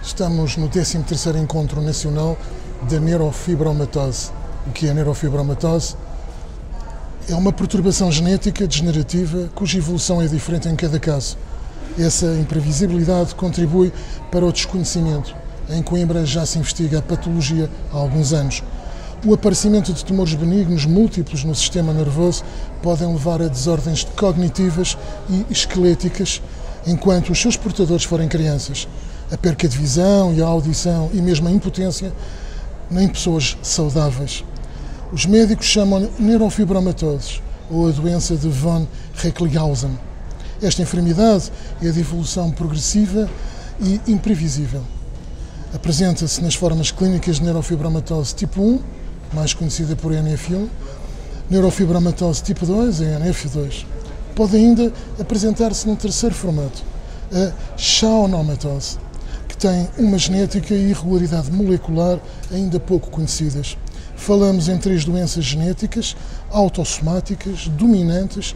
Estamos no 13º Encontro Nacional da Neurofibromatose. O que é a neurofibromatose? É uma perturbação genética degenerativa cuja evolução é diferente em cada caso. Essa imprevisibilidade contribui para o desconhecimento. Em Coimbra já se investiga a patologia há alguns anos. O aparecimento de tumores benignos múltiplos no sistema nervoso podem levar a desordens cognitivas e esqueléticas enquanto os seus portadores forem crianças. A perca de visão e a audição e mesmo a impotência em pessoas saudáveis. Os médicos chamam neurofibromatose ou a doença de von Recklinghausen. Esta enfermidade é de evolução progressiva e imprevisível. Apresenta-se nas formas clínicas de neurofibromatose tipo 1, mais conhecida por NF1, neurofibromatose tipo 2, NF2. Pode ainda apresentar-se num terceiro formato, a schwannomatose, que tem uma genética e irregularidade molecular ainda pouco conhecidas. Falamos em 3 doenças genéticas, autossomáticas, dominantes,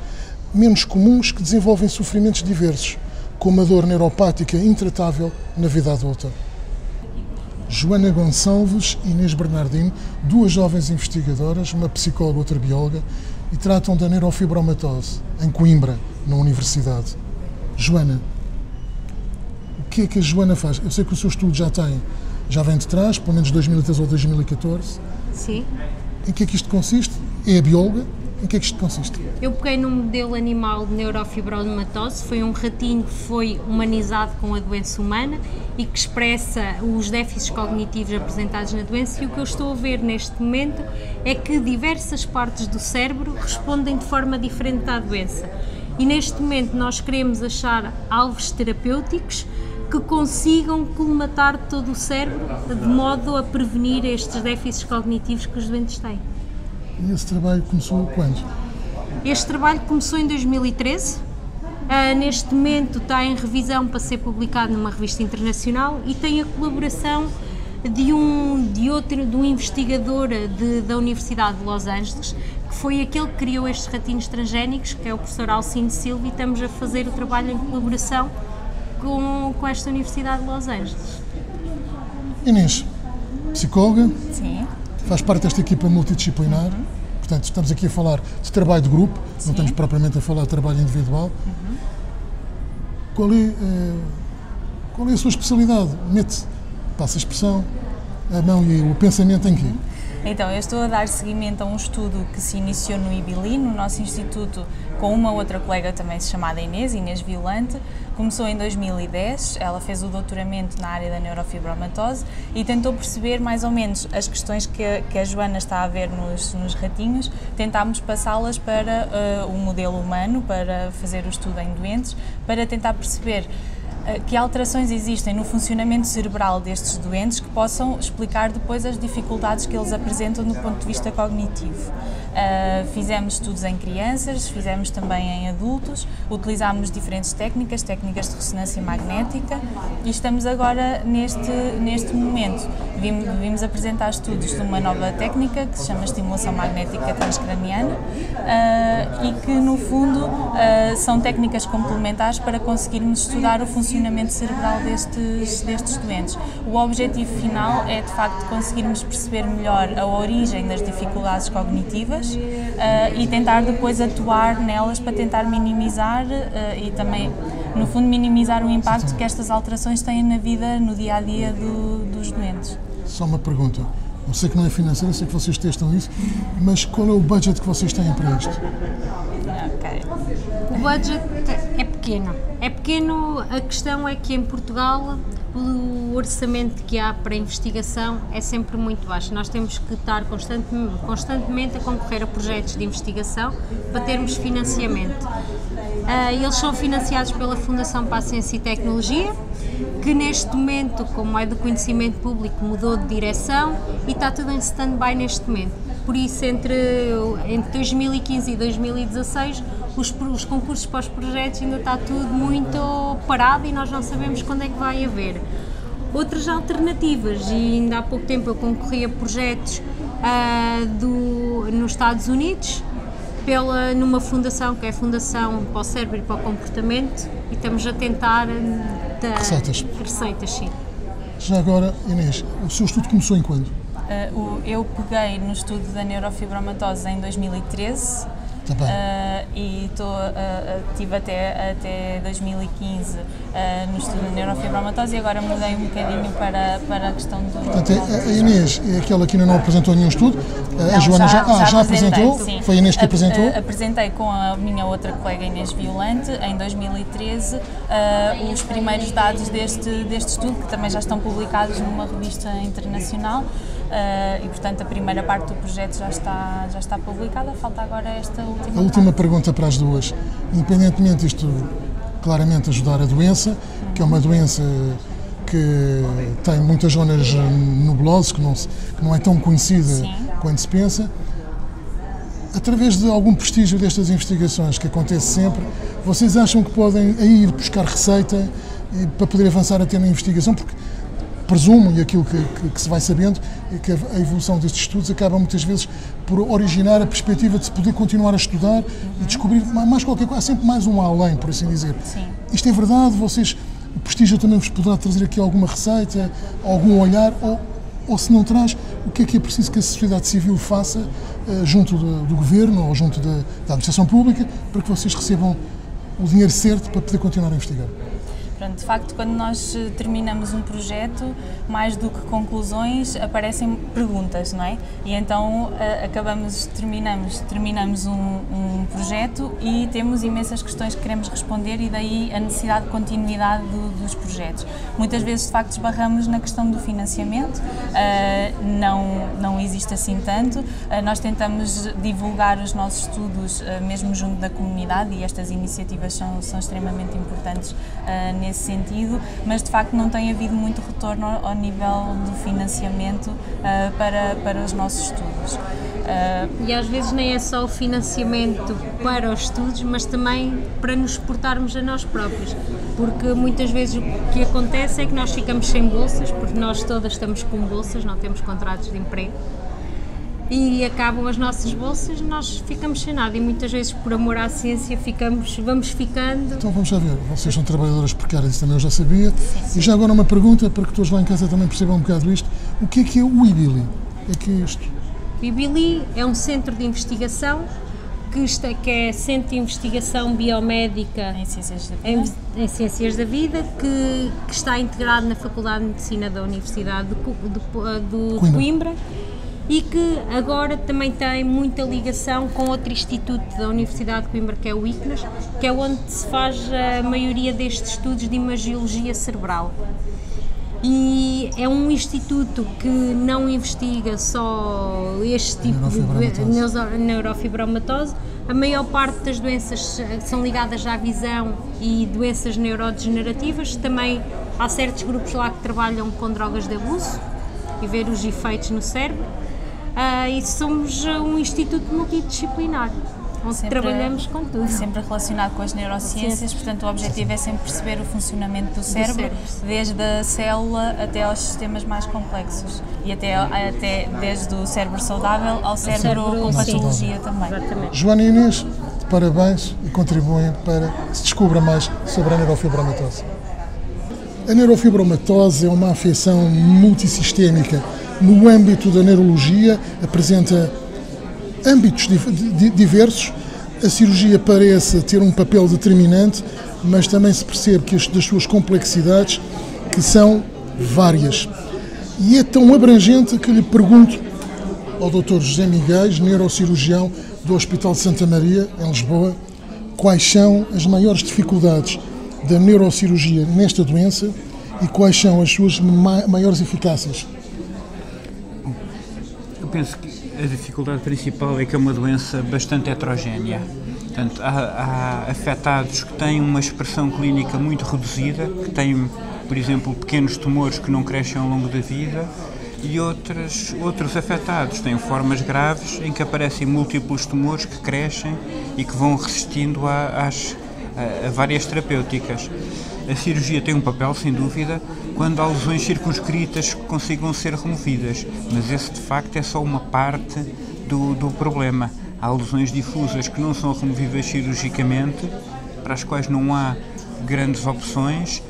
menos comuns, que desenvolvem sofrimentos diversos, como a dor neuropática intratável na vida adulta. Joana Gonçalves e Inês Bernardino, 2 jovens investigadoras, uma psicóloga e outra bióloga, e tratam da neurofibromatose, em Coimbra, na Universidade. Joana, o que é que a Joana faz? Eu sei que o seu estudo já vem de trás, pelo menos 2013 ou 2014. Sim. Em que é que isto consiste? É a bióloga? Em que é que isto consiste? Eu peguei num modelo animal de neurofibromatose, foi um ratinho que foi humanizado com a doença humana e que expressa os déficits cognitivos apresentados na doença, e o que eu estou a ver neste momento é que diversas partes do cérebro respondem de forma diferente à doença. E neste momento nós queremos achar alvos terapêuticos que consigam colmatar todo o cérebro de modo a prevenir estes déficits cognitivos que os doentes têm. E esse trabalho começou quando? Este trabalho começou em 2013, neste momento está em revisão para ser publicado numa revista internacional e tem a colaboração de um investigador da Universidade de Los Angeles, que foi aquele que criou estes ratinhos transgénicos, que é o professor Alcino Silva, e estamos a fazer o trabalho em colaboração com esta Universidade de Los Angeles. Inês, psicóloga. Sim. Faz parte desta equipa multidisciplinar, portanto estamos aqui a falar de trabalho de grupo, não estamos propriamente a falar de trabalho individual. Qual é a sua especialidade? Mete, passa a expressão, a mão e o pensamento em quê? Então, eu estou a dar seguimento a um estudo que se iniciou no IBILI, no nosso instituto, com uma outra colega também chamada Inês Violante. Começou em 2010, ela fez o doutoramento na área da neurofibromatose e tentou perceber mais ou menos as questões que a Joana está a ver nos ratinhos. Tentámos passá-las para o modelo humano, para fazer o estudo em doentes, para tentar perceber que alterações existem no funcionamento cerebral destes doentes que possam explicar depois as dificuldades que eles apresentam do ponto de vista cognitivo. Fizemos estudos em crianças, fizemos também em adultos, utilizámos diferentes técnicas de ressonância magnética e estamos agora neste momento. Vimos apresentar estudos de uma nova técnica que se chama estimulação magnética transcraniana e que no fundo são técnicas complementares para conseguirmos estudar o funcionamento cerebral destes doentes. O objetivo final é de facto conseguirmos perceber melhor a origem das dificuldades cognitivas e tentar depois atuar nelas para tentar minimizar e também, no fundo, minimizar o impacto que estas alterações têm na vida, no dia-a-dia dos doentes. Só uma pergunta. Eu sei que não é financeira, eu sei que vocês testam isso, mas qual é o budget que vocês têm para isto? O budget é pequeno. É pequeno, a questão é que em Portugal o orçamento que há para investigação é sempre muito baixo. Nós temos que estar constantemente a concorrer a projetos de investigação para termos financiamento. Eles são financiados pela Fundação para a Ciência e Tecnologia, que neste momento, como é do conhecimento público, mudou de direção e está tudo em stand-by neste momento. Por isso, entre 2015 e 2016, os concursos para os projetos ainda está tudo muito parado e nós não sabemos quando é que vai haver. Outras alternativas, e ainda há pouco tempo eu concorri a projetos nos Estados Unidos, numa fundação que é a Fundação para o Cérebro e para o Comportamento, e estamos a tentar receitas, sim. Já agora, Inês, o seu estudo começou em quando? Eu peguei no estudo da neurofibromatose em 2013. Também. E estive até 2015 no estudo da neurofibromatose e agora mudei um bocadinho para a questão do... Portanto, a Inês é aquela que ainda não apresentou nenhum estudo. Não, a Joana já apresentou? Sim. Foi a Inês que apresentou? Apresentei com a minha outra colega Inês Violante em 2013 os primeiros dados deste estudo, que também já estão publicados numa revista internacional. E, portanto, a primeira parte do projeto já está publicada, falta agora esta última. A última pergunta para as duas. Independentemente disto, claramente ajudar a doença, que é uma doença que tem muitas zonas nebulosas, que não é tão conhecida Sim. quanto se pensa, através de algum prestígio destas investigações, que acontece sempre, vocês acham que podem ir buscar receita para poder avançar até na investigação? Porque presumo, e aquilo que se vai sabendo, é que a evolução destes estudos acaba muitas vezes por originar a perspectiva de se poder continuar a estudar e descobrir mais qualquer coisa, há sempre mais um além, por assim dizer. Sim. Isto é verdade? O prestígio também vos poderá trazer aqui alguma receita, algum olhar, ou se não traz, o que é preciso que a sociedade civil faça junto do governo ou junto da administração pública para que vocês recebam o dinheiro certo para poder continuar a investigar? De facto, quando nós terminamos um projeto, mais do que conclusões, aparecem perguntas, não é? E então terminamos um projeto e temos imensas questões que queremos responder e daí a necessidade de continuidade dos projetos. Muitas vezes, de facto, esbarramos na questão do financiamento, não existe assim tanto. Nós tentamos divulgar os nossos estudos mesmo junto da comunidade e estas iniciativas são extremamente importantes nesse sentido, mas de facto não tem havido muito retorno ao nível do financiamento para os nossos estudos. E às vezes nem é só o financiamento para os estudos, mas também para nos exportarmos a nós próprios, porque muitas vezes o que acontece é que nós ficamos sem bolsas, porque nós todas estamos com bolsas, não temos contratos de emprego, e acabam as nossas bolsas, nós ficamos sem nada e muitas vezes por amor à ciência vamos ficando. Então vamos já ver, vocês são trabalhadoras precárias, isso também eu já sabia. Sim. E já agora uma pergunta para que todos lá em casa também percebam um bocado isto. O que é o IBILI? O que é isto? O IBILI é um centro de investigação que é Centro de Investigação Biomédica em Ciências da Vida, que está integrado na Faculdade de Medicina da Universidade de Coimbra. E que agora também tem muita ligação com outro instituto da Universidade de Coimbra, que é o ICNAS, que é onde se faz a maioria destes estudos de imagiologia cerebral. E é um instituto que não investiga só este tipo de neurofibromatose. A maior parte das doenças são ligadas à visão e doenças neurodegenerativas. Também há certos grupos lá que trabalham com drogas de abuso e ver os efeitos no cérebro. E somos um instituto multidisciplinar, onde trabalhamos com tudo. Sempre relacionado com as neurociências, portanto o objetivo é sempre perceber o funcionamento do cérebro, desde a célula até aos sistemas mais complexos e até desde o cérebro saudável ao cérebro com patologia também. Exatamente. Joana e Inês, parabéns e contribuem para que se descubra mais sobre a neurofibromatose. A neurofibromatose é uma afecção multissistémica. No âmbito da neurologia, apresenta âmbitos diversos. A cirurgia parece ter um papel determinante, mas também se percebe que das suas complexidades, que são várias. E é tão abrangente que lhe pergunto ao Dr. José Miguel, neurocirurgião do Hospital de Santa Maria, em Lisboa, quais são as maiores dificuldades da neurocirurgia nesta doença e quais são as suas maiores eficácias. Eu penso que a dificuldade principal é que é uma doença bastante heterogénea. Portanto, há afetados que têm uma expressão clínica muito reduzida, que têm, por exemplo, pequenos tumores que não crescem ao longo da vida, e outros afetados têm formas graves em que aparecem múltiplos tumores que crescem e que vão resistindo a várias terapêuticas. A cirurgia tem um papel, sem dúvida, quando há lesões circunscritas que consigam ser removidas, mas esse de facto é só uma parte do problema. Há lesões difusas que não são removíveis cirurgicamente, para as quais não há grandes opções.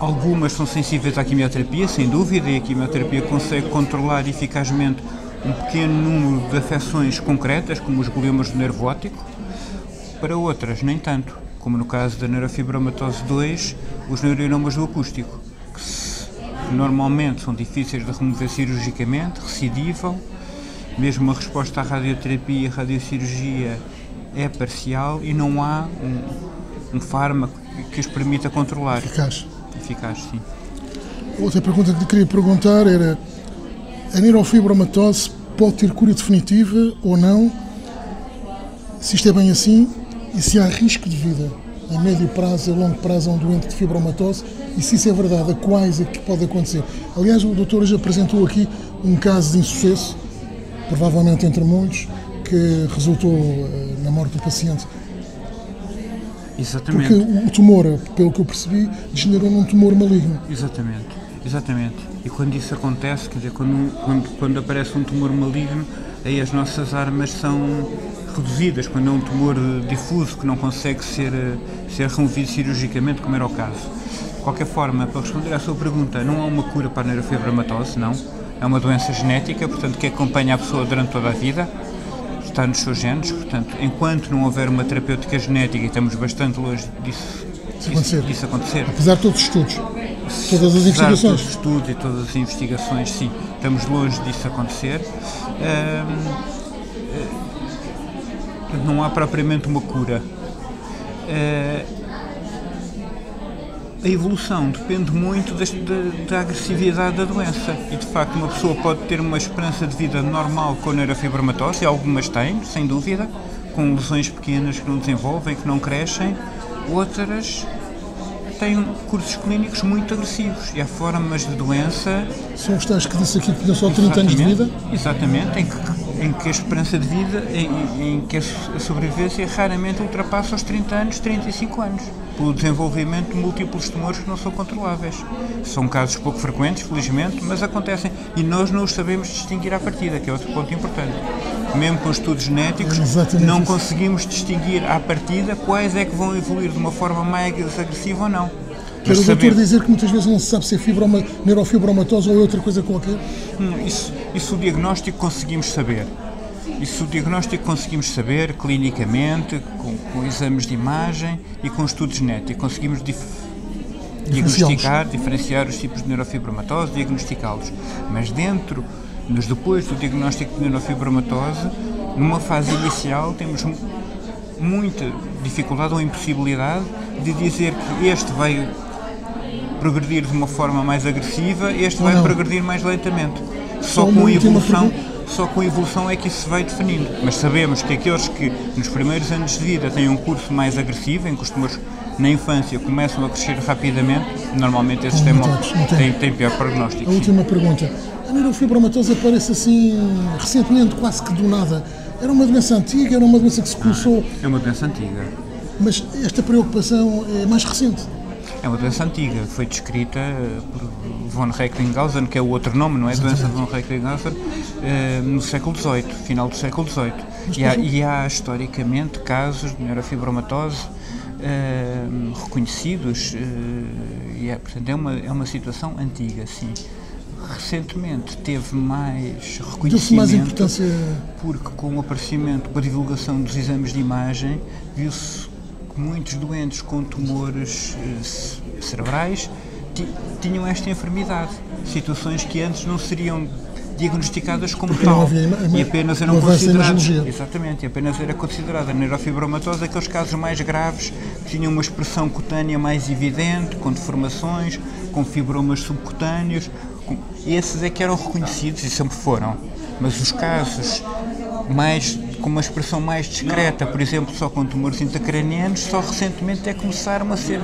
Algumas são sensíveis à quimioterapia, sem dúvida, e a quimioterapia consegue controlar eficazmente um pequeno número de afecções concretas, como os gliomas do nervo óptico. Para outras, nem tanto, como no caso da neurofibromatose 2, os neuroenomas do acústico, que normalmente são difíceis de remover cirurgicamente, recidivam, mesmo a resposta à radioterapia e à radiocirurgia é parcial e não há um fármaco que os permita controlar. Eficaz, sim. Outra pergunta que lhe queria perguntar era: a neurofibromatose pode ter cura definitiva ou não? Se isto é bem assim, e se há risco de vida a médio prazo e a longo prazo a um doente de fibromatose, e se isso é verdade, a quais é que pode acontecer? Aliás, o doutor hoje apresentou aqui um caso de insucesso, provavelmente entre muitos, que resultou na morte do paciente. Exatamente. Porque o tumor, pelo que eu percebi, degenerou num tumor maligno. Exatamente. E quando isso acontece, quer dizer, quando aparece um tumor maligno, aí as nossas armas são reduzidas, quando é um tumor difuso que não consegue ser removido cirurgicamente, como era o caso. De qualquer forma, para responder à sua pergunta, não há uma cura para a neurofibromatose, não. É uma doença genética, portanto, que acompanha a pessoa durante toda a vida. Está nos seus genes, portanto, enquanto não houver uma terapêutica genética, e estamos bastante longe disso acontecer. Apesar de todos os estudos, todas as investigações. Apesar de todos os estudos e todas as investigações, sim, estamos longe disso acontecer. Não há propriamente uma cura. A evolução depende muito da agressividade da doença e, de facto, uma pessoa pode ter uma esperança de vida normal com a neurofibromatose, e algumas têm, sem dúvida, com lesões pequenas que não desenvolvem, que não crescem. Outras têm cursos clínicos muito agressivos e há formas de doença... São os tais que disse aqui que tinham só 30 anos de vida? Exatamente, em que a esperança de vida, em que a sobrevivência raramente ultrapassa os 30 anos, 35 anos, pelo desenvolvimento de múltiplos tumores que não são controláveis. São casos pouco frequentes, felizmente, mas acontecem e nós não os sabemos distinguir à partida, que é outro ponto importante. Mesmo com estudos genéticos, não conseguimos distinguir à partida quais é que vão evoluir de uma forma mais agressiva ou não. Quer o doutor dizer que muitas vezes não se sabe se é neurofibromatose ou é outra coisa qualquer? Isso o diagnóstico conseguimos saber. Clinicamente, com exames de imagem e com estudos genéticos. Conseguimos diferenciar os tipos de neurofibromatose, diagnosticá-los. Mas depois do diagnóstico de neurofibromatose, numa fase inicial, temos muita dificuldade ou impossibilidade de dizer que este vai progredir de uma forma mais agressiva, este vai progredir mais lentamente. Só com a evolução é que isso se vai definindo. Mas sabemos que aqueles que nos primeiros anos de vida têm um curso mais agressivo, em que os tumores na infância começam a crescer rapidamente, normalmente esses têm pior prognóstico. A última pergunta. A neurofibromatose aparece assim recentemente, quase que do nada. Era uma doença antiga, era uma doença que se começou... É uma doença antiga. Mas esta preocupação é mais recente. É uma doença antiga, foi descrita por von Recklinghausen, que é o outro nome, não é? Doença de von Recklinghausen, no século XVIII, final do século XVIII. E há historicamente casos de neurofibromatose reconhecidos, portanto é uma situação antiga, sim. Recentemente teve mais reconhecimento, porque com o aparecimento, com a divulgação dos exames de imagem, viu-se que muitos doentes com tumores cerebrais tinham esta enfermidade, situações que antes não seriam diagnosticadas como tal e apenas eram consideradas. Exatamente, e apenas era considerada a neurofibromatose aqueles casos mais graves que tinham uma expressão cutânea mais evidente, com deformações, com fibromas subcutâneos. Esses é que eram reconhecidos e sempre foram, mas os casos com uma expressão mais discreta, por exemplo, só com tumores intracranianos, só recentemente começaram a ser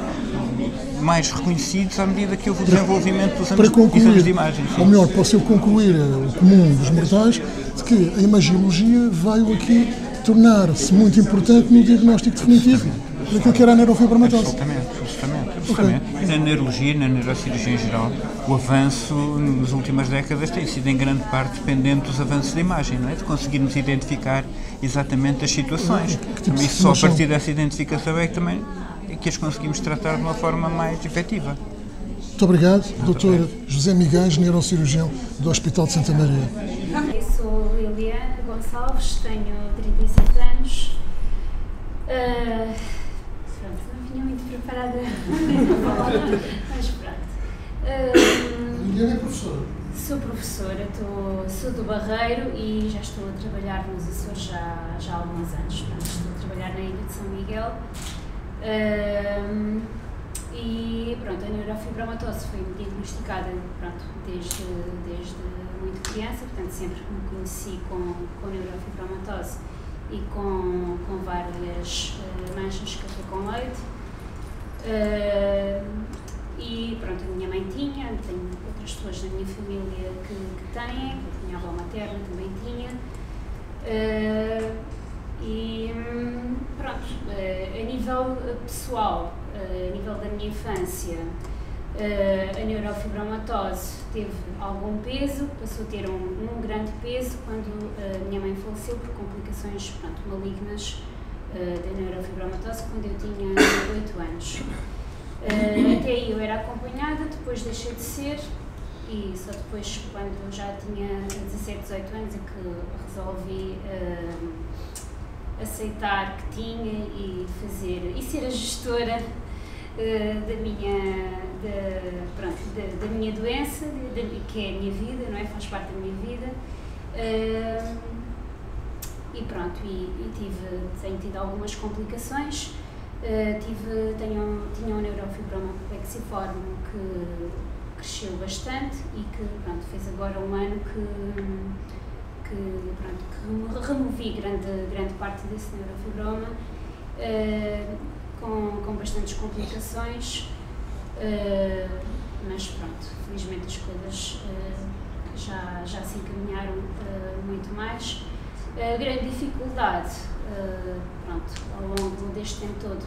mais reconhecidos à medida que houve o desenvolvimento dos exames de imagem. Ou melhor, posso eu concluir o comum dos mortais, de que a imagiologia veio aqui tornar-se muito importante no diagnóstico definitivo daquilo que era a neurofibromatose. Absolutamente. E na neurologia, na neurocirurgia em geral, o avanço nas últimas décadas tem sido em grande parte dependente dos avanços da imagem, não é? De conseguirmos identificar exatamente as situações. E só a partir dessa identificação é que as conseguimos tratar de uma forma mais efetiva. Muito obrigado, Dr. José Miguel, neurocirurgião do Hospital de Santa Maria. Eu sou Liliana Gonçalves, tenho 36 anos. Pronto, não vinha muito preparada mas pronto. Liliana é professora? Sou professora, sou do Barreiro e já estou a trabalhar nos Açores já há alguns anos. Pronto, estou a trabalhar na Ilha de São Miguel. E pronto, a neurofibromatose foi-me diagnosticada desde muito criança, portanto sempre que me conheci com neurofibromatose e com várias manchas de café com leite. E pronto, a minha mãe tinha, tenho outras pessoas na minha família que têm, a minha avó materna também tinha. E pronto, a nível pessoal, a nível da minha infância, a neurofibromatose teve algum peso, passou a ter um grande peso quando a minha mãe faleceu por complicações malignas da neurofibromatose quando eu tinha 8 anos. Até aí eu era acompanhada, depois deixei de ser e só depois, quando eu já tinha 17, 18 anos, é que resolvi aceitar que tinha e ser a gestora da minha doença, que é a minha vida, não é? Faz parte da minha vida. E pronto, tenho tido algumas complicações. Tinha um neurofibroma plexiforme que cresceu bastante e que fez agora um ano que removi grande parte desse neurofibroma, com bastantes complicações, mas pronto, felizmente as coisas já se encaminharam muito mais. A grande dificuldade, ao longo deste tempo todo,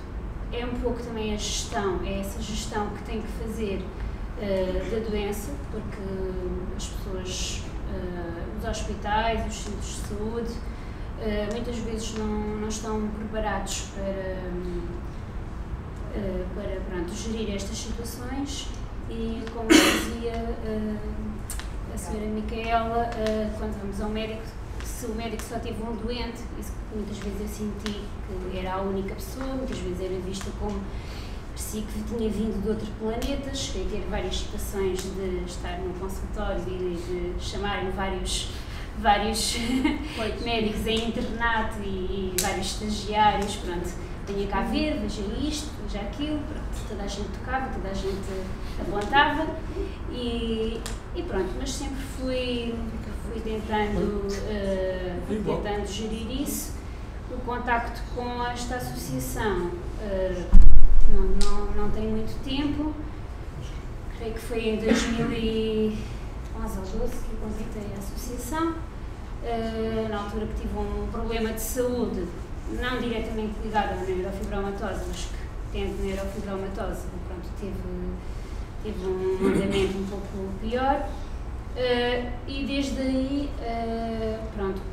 é um pouco também a gestão, é essa gestão que tem que fazer da doença, porque as pessoas, os hospitais, os centros de saúde, muitas vezes não estão preparados para gerir estas situações e, como dizia a senhora Micaela, quando vamos ao médico, se o médico só teve um doente, isso muitas vezes eu senti que era a única pessoa, muitas vezes era vista como parecia que tinha vindo de outros planetas. Cheguei a ter várias situações de estar num consultório e de chamarem vários médicos em internato e vários estagiários, venha cá ver, veja isto, veja aquilo, toda a gente tocava, toda a gente apontava e pronto, mas sempre fui tentando gerir isso. O contacto com esta associação não tem muito tempo, creio que foi em 2011 ou 12 que eu consultei a associação, na altura que tive um problema de saúde, não diretamente ligado à neurofibromatose, mas que tendo neurofibromatose, teve um andamento um pouco pior. E desde aí,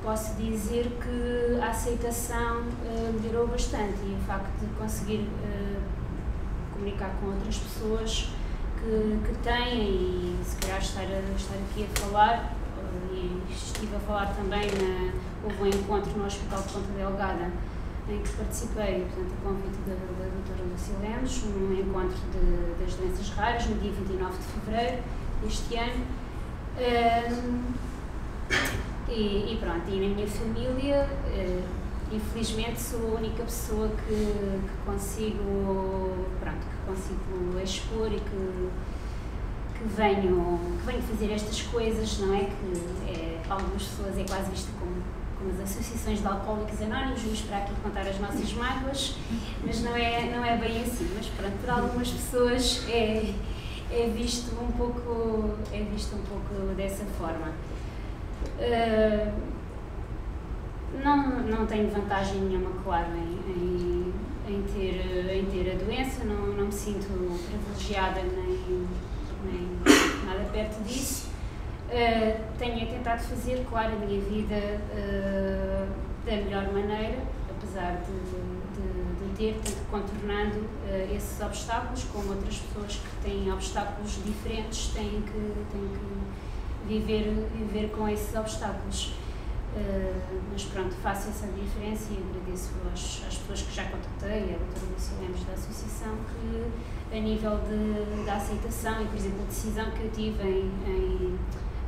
posso dizer que a aceitação melhorou bastante e o facto de conseguir comunicar com outras pessoas que têm e se calhar estar aqui a falar, e estive a falar também, houve um encontro no Hospital de Ponta Delgada em que participei, a convite da doutora Lúcia Lemos, um encontro das doenças raras, no dia 29 de fevereiro deste ano. E na minha família, infelizmente, sou a única pessoa que consigo expor e que venho fazer estas coisas, não é? Algumas pessoas é quase visto como as associações de alcoólicos anónimos, vamos para aqui contar as nossas mágoas, mas não é bem assim. Mas pronto, por algumas pessoas é visto um pouco dessa forma. Não tenho vantagem nenhuma, claro, em ter a doença, não me sinto privilegiada nem nada perto disso. Tenho tentado fazer, claro, a minha vida da melhor maneira, apesar de manter, tanto contornando esses obstáculos, como outras pessoas que têm obstáculos diferentes têm que viver com esses obstáculos. Mas pronto, faço essa diferença e agradeço às pessoas que já contactei, a doutora Lúcia Lemos da Associação, que a nível da aceitação e, por exemplo, a decisão que eu tive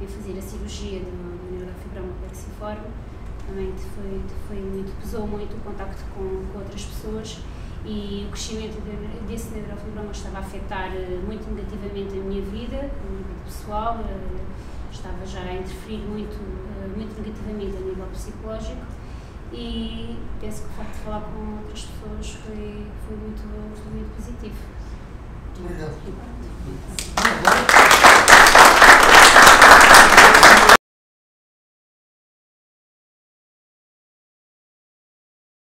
em fazer a cirurgia do neurofibroma plexiforme, também pesou muito o contacto com outras pessoas, e o crescimento desse neurofibroma estava a afetar muito negativamente a minha vida pessoal, estava já a interferir muito negativamente a nível psicológico, e penso que o facto de falar com outras pessoas foi muito positivo. Muito obrigado.